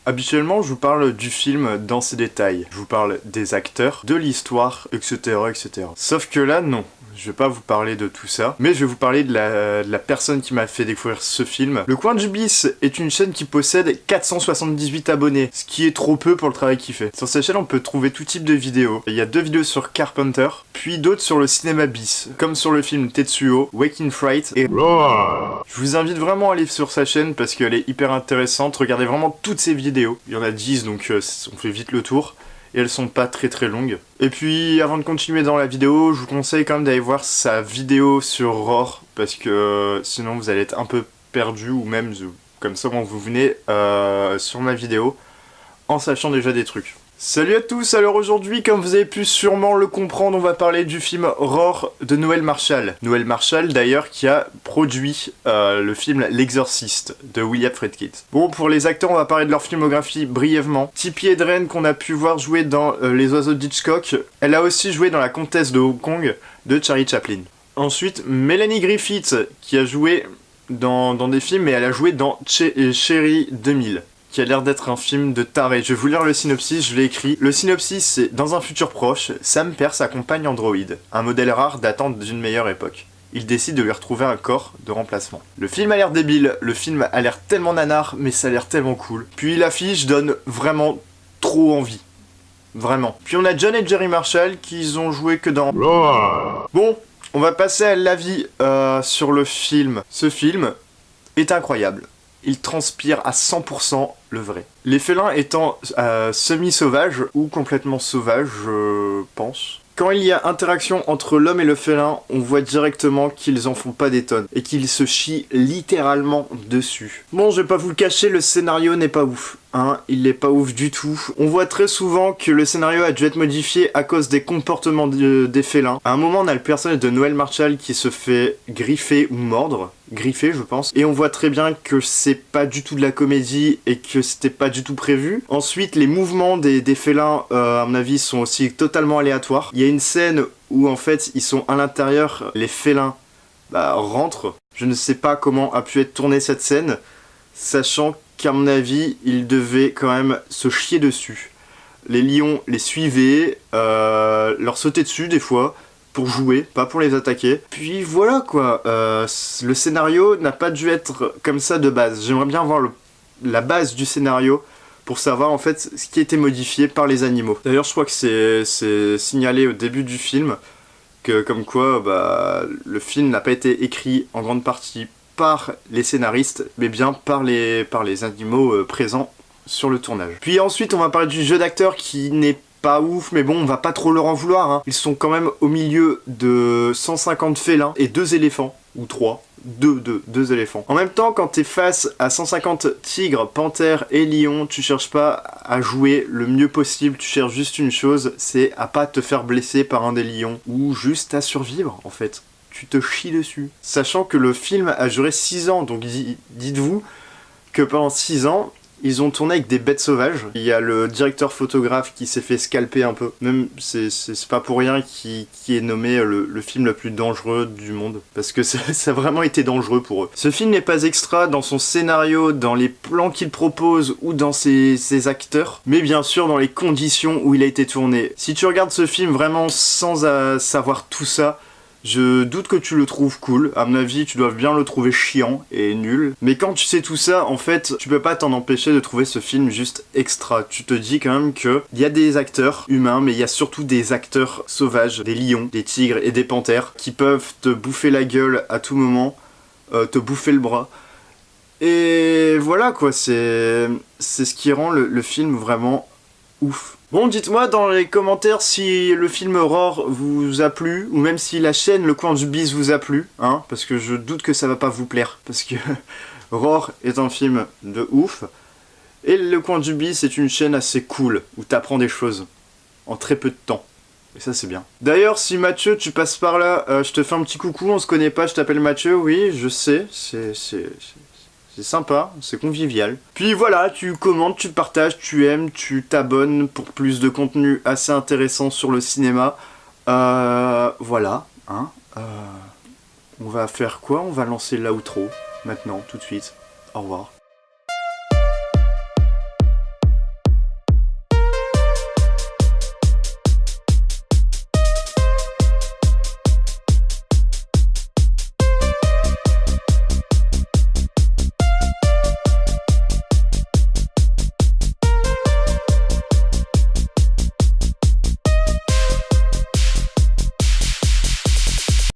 Habituellement, je vous parle du film dans ses détails. Je vous parle des acteurs, de l'histoire, etc., etc. Sauf que là, non. Je vais pas vous parler de tout ça, mais je vais vous parler de la personne qui m'a fait découvrir ce film. Le Coin du Bis est une chaîne qui possède 478 abonnés, ce qui est trop peu pour le travail qu'il fait. Sur cette chaîne, on peut trouver tout type de vidéos. Il y a 2 vidéos sur Carpenter, puis d'autres sur le cinéma bis, comme sur le film Tetsuo, Waking Fright et... Je vous invite vraiment à aller sur sa chaîne parce qu'elle est hyper intéressante. Regardez vraiment toutes ses vidéos. Il y en a 10, donc on fait vite le tour. Et elles sont pas très longues. Et puis avant de continuer dans la vidéo, je vous conseille quand même d'aller voir sa vidéo sur Roar, parce que sinon vous allez être un peu perdu, ou même comme ça quand vous venez sur ma vidéo en sachant déjà des trucs. Salut à tous, alors aujourd'hui, comme vous avez pu sûrement le comprendre, on va parler du film Roar de Noël Marshall. Noël Marshall d'ailleurs qui a produit le film L'Exorciste de William Friedkin. Bon, pour les acteurs, on va parler de leur filmographie brièvement. Tippi Hedren qu'on a pu voir jouer dans Les Oiseaux d'Hitchcock, elle a aussi joué dans La Comtesse de Hong Kong de Charlie Chaplin. Ensuite, Melanie Griffith qui a joué dans des films, mais elle a joué dans Cherry 2000. Qui a l'air d'être un film de taré. Je vais vous lire le synopsis, je l'ai écrit. Le synopsis, c'est: dans un futur proche, Sam perd sa compagne androïde, un modèle rare datant d'une meilleure époque. Il décide de lui retrouver un corps de remplacement. Le film a l'air débile, le film a l'air tellement nanar, mais ça a l'air tellement cool. Puis l'affiche donne vraiment trop envie. Vraiment. Puis on a John et Jerry Marshall qui ont joué que dans... Bon, on va passer à l'avis sur le film. Ce film est incroyable. Il transpire à 100% le vrai. Les félins étant semi-sauvages, ou complètement sauvages, je pense. Quand il y a interaction entre l'homme et le félin, on voit directement qu'ils en font pas des tonnes, et qu'ils se chient littéralement dessus. Bon, je vais pas vous le cacher, le scénario n'est pas ouf. Hein, il n'est pas ouf du tout. On voit très souvent que le scénario a dû être modifié à cause des comportements des félins. À un moment, on a le personnage de Noël Marshall qui se fait griffer ou mordre. Griffer, je pense. Et on voit très bien que c'est pas du tout de la comédie et que c'était pas du tout prévu. Ensuite, les mouvements des félins, à mon avis, sont aussi totalement aléatoires. Il y a une scène où, en fait, ils sont à l'intérieur, les félins rentrent. Je ne sais pas comment a pu être tournée cette scène, sachant qu'à mon avis, ils devaient quand même se chier dessus. Les lions les suivaient, leur sautaient dessus des fois, pour jouer, pas pour les attaquer. Puis voilà quoi, le scénario n'a pas dû être comme ça de base. J'aimerais bien voir la base du scénario pour savoir en fait ce qui a été modifié par les animaux. D'ailleurs je crois que c'est signalé au début du film, que comme quoi le film n'a pas été écrit en grande partie par les scénaristes, mais bien par les animaux présents sur le tournage. Puis ensuite on va parler du jeu d'acteur qui n'est pas ouf, mais bon, on va pas trop leur en vouloir, hein. Ils sont quand même au milieu de 150 félins et 2 éléphants, ou 3, 2 éléphants. En même temps, quand t'es face à 150 tigres, panthères et lions, tu cherches pas à jouer le mieux possible, tu cherches juste une chose, c'est à pas te faire blesser par un des lions, ou juste à survivre, en fait. Tu te chies dessus. Sachant que le film a duré 6 ans, donc dites-vous que pendant 6 ans, ils ont tourné avec des bêtes sauvages. Il y a le directeur photographe qui s'est fait scalper un peu. Même, c'est pas pour rien qui est nommé le film le plus dangereux du monde. Parce que ça a vraiment été dangereux pour eux. Ce film n'est pas extra dans son scénario, dans les plans qu'il propose ou dans ses acteurs. Mais bien sûr dans les conditions où il a été tourné. Si tu regardes ce film vraiment sans savoir tout ça, je doute que tu le trouves cool. À mon avis, tu dois bien le trouver chiant et nul. Mais quand tu sais tout ça, en fait, tu peux pas t'en empêcher de trouver ce film juste extra. Tu te dis quand même que il y a des acteurs humains, mais il y a surtout des acteurs sauvages, des lions, des tigres et des panthères qui peuvent te bouffer la gueule à tout moment, te bouffer le bras. Et voilà quoi, c'est ce qui rend le film vraiment ouf. Bon, dites-moi dans les commentaires si le film Roar vous a plu, ou même si la chaîne Le Coin du Bis vous a plu, hein, parce que je doute que ça va pas vous plaire, parce que Roar est un film de ouf, et Le Coin du Bis est une chaîne assez cool, où t'apprends des choses, en très peu de temps. Et ça c'est bien. D'ailleurs, si Mathieu, tu passes par là, je te fais un petit coucou, on se connaît pas, je t'appelle Mathieu, oui, je sais, c'est sympa, c'est convivial. Puis voilà, tu commentes, tu partages, tu aimes, tu t'abonnes pour plus de contenu assez intéressant sur le cinéma. Voilà, hein. On va faire quoi? On va lancer l'outro, maintenant, tout de suite. Au revoir.